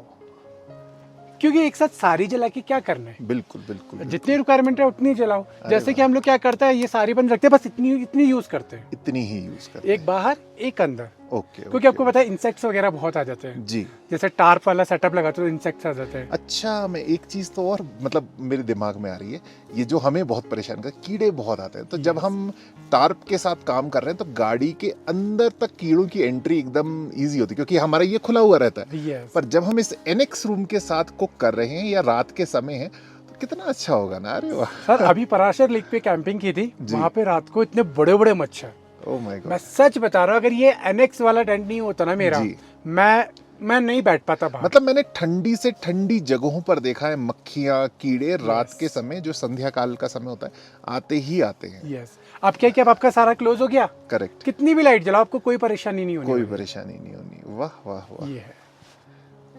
क्योंकि एक साथ सारी जला के क्या करना है, बिल्कुल बिल्कुल। जितनी रिक्वायरमेंट है उतनी जलाओ। जैसे कि हम लोग क्या करते हैं, ये सारी बंद रखते हैं, बस इतनी यूज करते हैं, इतनी ही यूज कर। एक बाहर एक अंदर। ओके, क्योंकि आपको पता है इंसेक्ट्स वगैरह बहुत आ जाते हैं। जी। जैसे टार्प वाला सेटअप लगाते हो तो इंसेक्ट्स आ जाते हैं। अच्छा, मैं एक चीज तो और मतलब मेरे दिमाग में आ रही है, ये जो हमें बहुत परेशान कर, कीड़े बहुत आते हैं। तो जब हम टार्प के साथ काम कर रहे हैं तो गाड़ी के अंदर तक कीड़ों की एंट्री एकदम इजी होती है, क्योंकि हमारा ये खुला हुआ रहता है। यस, पर जब हम इस एनेक्स रूम के साथ कुक कर रहे हैं या रात के समय है तो कितना अच्छा होगा ना। अरे वाह। सर अभी पराशर लेक पे कैंपिंग की थी, जी। वहाँ पे रात को इतने बड़े बड़े मच्छर, ओह माय मैं गॉड। सच बता रहा हूँ, अगर ये एनेक्स वाला टेंट नहीं होता ना मेरा, जी। मैं नहीं बैठ पाता बाहर। मतलब मैंने ठंडी से ठंडी जगहों पर देखा है मक्खियाँ कीड़े रात के समय, जो संध्या काल का समय होता है, आते ही आते हैं। यस, अब क्या क्या आपका सारा क्लोज हो गया, करेक्ट, कितनी भी लाइट जलाओ आपको कोई परेशानी नहीं होनी। कोई परेशानी नहीं होनी। वाह वाह वाह। ये है।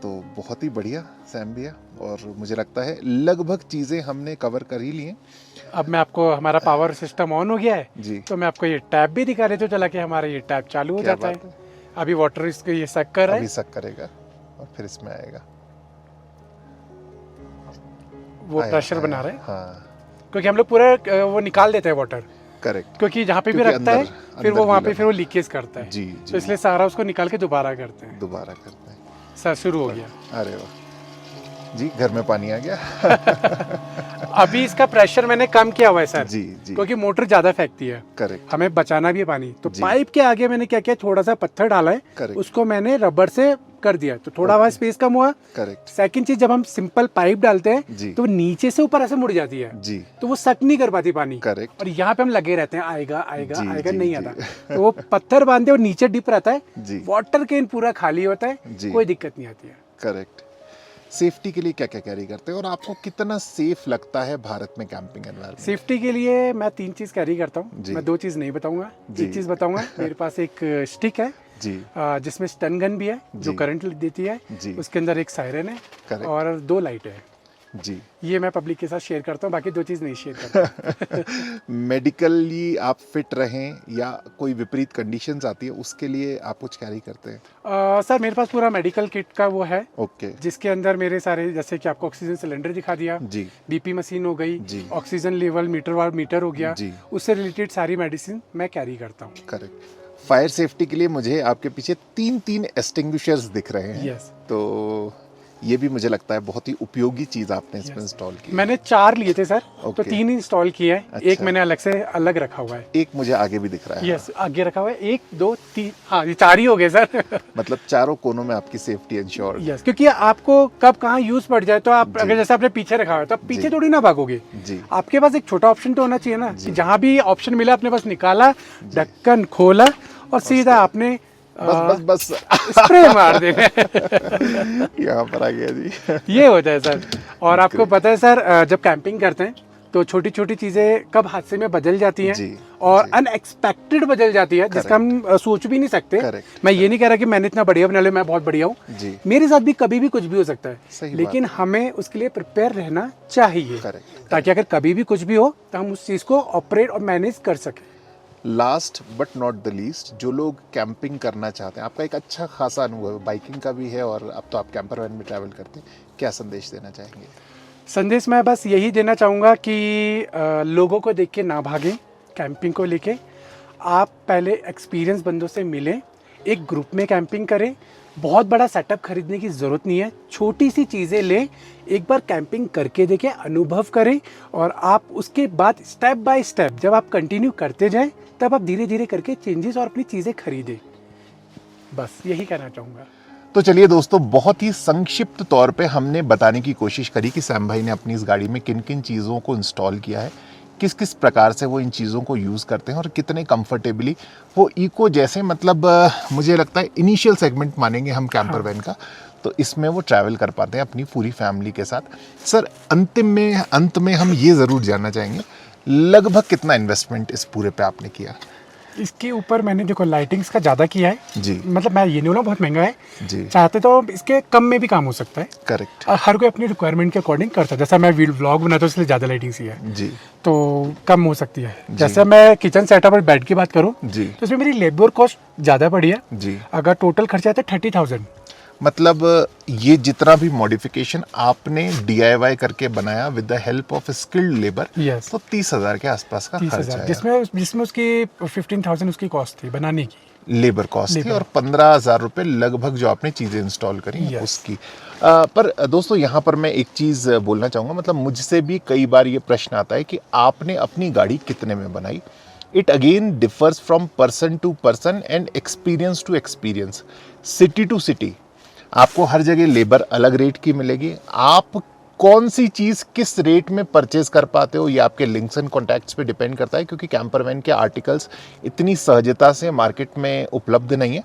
तो बहुत ही बढ़िया सैम भैया, और मुझे लगता है लगभग चीजें हमने कवर कर ही ली हैं। अब मैं आपको, हमारा पावर सिस्टम ऑन हो गया है, जी, तो मैं आपको ये टैब भी दिखा रहे थे, चला के हमारा ये टैब चालू हो क्या जाता बात है। अभी वाटर इसको ये सक कर रहा अभी है, सक करेगा और फिर इसमें आएगा। वो आया, प्रेशर आया, बना रहा है, हाँ क्योंकि हम लोग पूरा वो निकाल देते हैं वाटर, करेक्ट। क्योंकि जहाँ पे भी क्योंकि रखता है अंदर- फिर वो अंदर वहाँ गीला पे फिर वो लीकेज करता है। जी तो जी, इसलिए सारा उसको निकाल के दोबारा करते हैं। दोबारा करते हैं। सर शुरू हो गया। अरे वाह जी, घर में पानी आ गया। अभी इसका प्रेशर मैंने कम किया हुआ है सर, जी जी, क्योंकि मोटर ज्यादा फेंकती है, करेक्ट हमें बचाना भी है पानी। तो जी। पाइप के आगे मैंने क्या किया, थोड़ा सा पत्थर डाला है, करेक्ट उसको मैंने रबर से कर दिया, तो थोड़ा वहाँ स्पेस कम हुआ। करेक्ट सेकंड चीज, जब हम सिंपल पाइप डालते हैं जी तो वो नीचे से ऊपर ऐसे मुड़ जाती है, जी, तो वो सक नहीं कर पाती पानी। करेक्ट और यहाँ पे हम लगे रहते हैं, आएगा आएगा जी, आएगा, जी, नहीं जी। आता। तो वो पत्थर बांधते और नीचे डिप रहता है, जी, वाटर केन पूरा खाली होता है, जी। कोई दिक्कत नहीं आती है। करेक्ट। सेफ्टी के लिए क्या क्या कैरी करते हैं और आपको कितना सेफ लगता है भारत में कैंपिंग एनवायरनमेंट? सेफ्टी के लिए मैं 3 चीज कैरी करता हूँ, जी। मैं 2 चीज नहीं बताऊंगा, जी। 1 चीज बताऊंगा। मेरे पास एक स्टिक है जी जिसमें स्टन गन भी है जो जी। करंट देती है, जी, उसके अंदर एक सायरन है करेक्ट और 2 लाइट है। जी। ये मैं पब्लिक के साथ शेयर करता हूँ, बाकी 2 चीज नहीं शेयर करता। मेडिकली आप फिट रहें या कोई विपरीत कंडीशंस आती है उसके लिए आप कुछ कैरी करते हैं? सर मेरे पास पूरा मेडिकल किट का वो है, ओके जिसके अंदर मेरे सारे, जैसे कि आपको ऑक्सीजन सिलेंडर दिखा दिया, जी बीपी मशीन हो गई, जी ऑक्सीजन लेवल मीटर हो गया, जी, उससे रिलेटेड सारी मेडिसिन मैं कैरी करता हूँ। करेक्ट। फायर सेफ्टी के लिए मुझे आपके पीछे 3 एक्सटिंग्विशर्स दिख रहे हैं। यस, तो ये भी मुझे लगता है बहुत ही उपयोगी चीज आपने इसमें इंस्टॉल की। मैंने 4 लिए थे सर, तो Okay. 3 इंस्टॉल किए हैं। अच्छा। एक मैंने अलग से अलग रखा हुआ है। एक मुझे आगे भी दिख रहा है। यस, आगे रखा हुआ है। 1 2 3, हाँ ये 4 ही हो गए सर। मतलब चारों कोनों में आपकी सेफ्टी इंश्योर। यस, क्योंकि आपको कब कहाँ यूज पड़ जाए, तो आप जी। अगर जैसे आपने पीछे रखा हुआ है तो आप पीछे जी। थोड़ी ना भागोगे। जी। आपके पास एक छोटा ऑप्शन तो होना चाहिए ना, कि जहाँ भी ऑप्शन मिला अपने पास निकाला, ढक्कन खोला और सीधा आपने बस स्प्रे मार देना। यहाँ पर आ गया जी। ये होता है सर। और आपको पता है सर, जब कैंपिंग करते हैं तो छोटी छोटी चीजें कब हादसे में बदल जाती हैं, जी, और जी। अनएक्सपेक्टेड बदल जाती है, जिसका हम सोच भी नहीं सकते। Correct, मैं ये नहीं कह रहा कि मैंने इतना बढ़िया बना लिया, मैं बहुत बढ़िया हूँ। जी। मेरे साथ भी कभी भी कुछ भी हो सकता सही है, बात लेकिन हमें उसके लिए प्रिपेयर रहना चाहिए, Correct, ताकि अगर कभी भी कुछ भी हो तो हम उस चीज को ऑपरेट और मैनेज कर सकें। Last but not the least, जो लोग कैंपिंग करना चाहते हैं, आपका एक अच्छा खासा अनुभव है, बाइकिंग का भी है और अब तो आप कैंपर वैन में ट्रैवल करते हैं, क्या संदेश देना चाहेंगे? संदेश मैं बस यही देना चाहूँगा कि लोगों को देख के ना भागें। कैंपिंग को लेके आप पहले एक्सपीरियंस बंदों से मिलें, एक ग्रुप में कैंपिंग करें। बहुत बड़ा सेटअप खरीदने की ज़रूरत नहीं है, छोटी सी चीज़ें लें, एक बार कैंपिंग करके देखें, अनुभव करें, और आप उसके बाद स्टेप बाय स्टेप जब आप कंटिन्यू करते जाएं, तब आप धीरे धीरे करके चेंजेस और अपनी चीज़ें खरीदें। बस यही कहना चाहूँगा। तो चलिए दोस्तों, बहुत ही संक्षिप्त तौर पे हमने बताने की कोशिश करी कि सैम भाई ने अपनी इस गाड़ी में किन किन चीज़ों को इंस्टॉल किया है, किस किस प्रकार से वो इन चीज़ों को यूज़ करते हैं और कितने कंफर्टेबली वो इको जैसे, मतलब मुझे लगता है इनिशियल सेगमेंट मानेंगे हम कैंपर वैन का, तो इसमें वो ट्रैवल कर पाते हैं अपनी पूरी फैमिली के साथ। सर, अंत में हम ये ज़रूर जानना चाहेंगे, लगभग कितना इन्वेस्टमेंट इस पूरे पे आपने किया? इसके ऊपर मैंने देखो लाइटिंग्स का ज़्यादा किया है जी। मतलब मैं ये नहीं बोला बहुत महंगा है जी। चाहते तो इसके कम में भी काम हो सकता है। करेक्ट। और हर कोई अपनी रिक्वायरमेंट के अकॉर्डिंग करता है। जैसा मैं व्लॉग बनाता हूँ इसलिए ज़्यादा लाइटिंग्स ही है जी। तो कम हो सकती है। जैसे मैं किचन सेटअप और बेड की बात करूँ जी। तो इसमें मेरी लेबर कॉस्ट ज़्यादा पड़ी है जी। अगर टोटल खर्चा आता है 30,000। मतलब ये जितना भी मॉडिफिकेशन आपने DIY करके बनाया with the help of skilled labour, Yes. तो 30,000 के आसपास का खर्चा 30,000 है। जिसमें उसकी 15,000 उसकी कॉस्ट थी बनाने की, लेबर कॉस्ट थी, Labor. और 15,000 रुपये लगभग जो आपने चीज़ें इंस्टॉल करी Yes. उसकी। पर दोस्तों, यहाँ पर मैं एक चीज़ बोलना चाहूँगा, मतलब मुझसे भी कई बार ये प्रश्न आता है कि आपने अपनी गाड़ी कितने में बनाई। It again differs from person to person and experience to experience, city to city. आपको हर जगह लेबर अलग रेट की मिलेगी। आप कौन सी चीज़ किस रेट में परचेज कर पाते हो ये आपके लिंक्स एंड कॉन्टैक्ट्स पे डिपेंड करता है, क्योंकि कैंपर वैन के आर्टिकल्स इतनी सहजता से मार्केट में उपलब्ध नहीं है।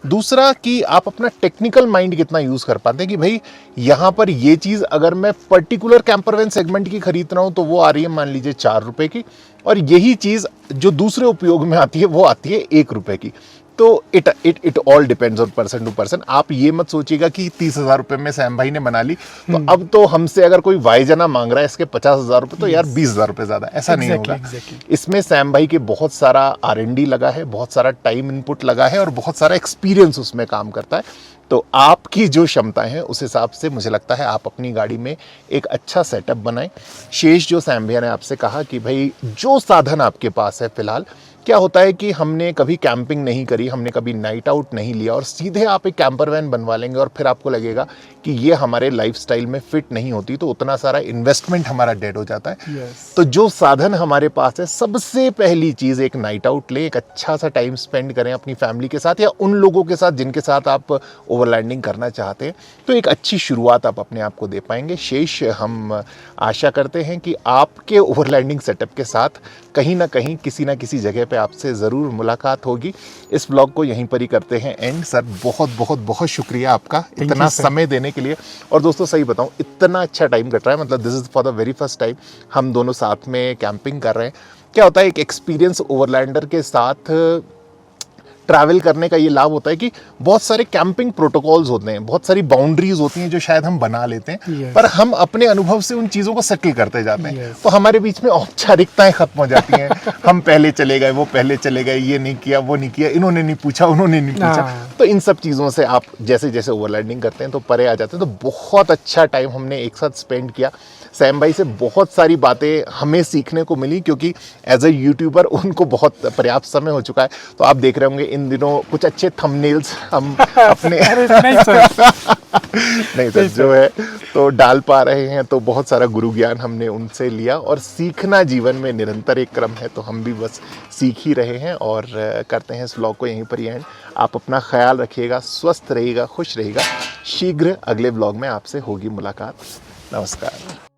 दूसरा कि आप अपना टेक्निकल माइंड कितना यूज़ कर पाते हैं कि भाई यहाँ पर ये चीज़ अगर मैं पर्टिकुलर कैंपर वैन सेगमेंट की खरीद रहा हूँ तो वो आ रही है मान लीजिए 4 रुपये की, और यही चीज़ जो दूसरे उपयोग में आती है वो आती है 1 रुपये की। तो it all depends on person to person. आप ये मत सोचिएगा कि 30,000 रुपये में सैम भाई ने बना ली तो अब तो हमसे अगर कोई वाईजना मांग रहा है इसके 50,000 रुपये तो यार 20,000 रुपये ज़्यादा, ऐसा नहीं होगा। इसमें सैम भाई के बहुत सारा R&D लगा है, बहुत सारा टाइम इनपुट लगा है और बहुत सारा एक्सपीरियंस उसमें काम करता है। तो आपकी जो क्षमताएं हैं उस हिसाब से मुझे लगता है आप अपनी गाड़ी में एक अच्छा सेटअप बनाएं। शेष जो सैम भैया ने आपसे कहा कि भाई जो साधन आपके पास है फिलहाल, क्या होता है कि हमने कभी कैंपिंग नहीं करी, हमने कभी नाइट आउट नहीं लिया और सीधे आप एक कैंपर वैन बनवा लेंगे और फिर आपको लगेगा कि ये हमारे लाइफस्टाइल में फिट नहीं होती, तो उतना सारा इन्वेस्टमेंट हमारा डेड हो जाता है। तो जो साधन हमारे पास है, सबसे पहली चीज़ एक नाइट आउट लें, एक अच्छा सा टाइम स्पेंड करें अपनी फैमिली के साथ या उन लोगों के साथ जिनके साथ आप ओवरलैंडिंग करना चाहते हैं, तो एक अच्छी शुरुआत आप अपने आप को दे पाएंगे। शेष हम आशा करते हैं कि आपके ओवरलैंडिंग सेटअप के साथ कहीं ना कहीं किसी ना किसी जगह पे आपसे ज़रूर मुलाकात होगी। इस ब्लॉग को यहीं पर ही करते हैं एंड। सर, बहुत बहुत बहुत शुक्रिया आपका इतना समय देने के लिए। और दोस्तों सही बताऊं, इतना अच्छा टाइम कट रहा है, मतलब this is for the very first time हम दोनों साथ में कैंपिंग कर रहे हैं। क्या होता है, एक एक्सपीरियंस ओवरलैंडर के साथ ट्रैवल करने का ये लाभ होता है कि बहुत सारे कैंपिंग प्रोटोकॉल्स होते हैं, बहुत सारी बाउंड्रीज होती हैं जो शायद हम बना लेते हैं, पर हम अपने अनुभव से उन चीज़ों को सेटल करते जाते हैं। तो हमारे बीच में औपचारिकताएं खत्म हो जाती हैं। हम पहले चले गए, वो पहले चले गए, ये नहीं किया, वो नहीं किया, इन्होंने नहीं पूछा, उन्होंने नहीं पूछा। तो इन सब चीज़ों से आप जैसे जैसे ओवरलैंडिंग करते हैं तो परे आ जाते हैं। तो बहुत अच्छा टाइम हमने एक साथ स्पेंड किया। सैम भाई से बहुत सारी बातें हमें सीखने को मिली, क्योंकि एज अ यूट्यूबर उनको बहुत पर्याप्त समय हो चुका है। तो आप देख रहे होंगे इन दिनों कुछ अच्छे थंबनेल्स हम अपने नहीं सर, जो है तो डाल पा रहे हैं, तो बहुत सारा गुरु ज्ञान हमने उनसे लिया, और सीखना जीवन में निरंतर एक क्रम है, तो हम भी बस सीख ही रहे हैं। और करते हैं इस व्लॉग को यहीं पर ही एंड। आप अपना ख्याल रखिएगा, स्वस्थ रहिएगा, खुश रहिएगा। शीघ्र अगले व्लॉग में आपसे होगी मुलाकात। नमस्कार।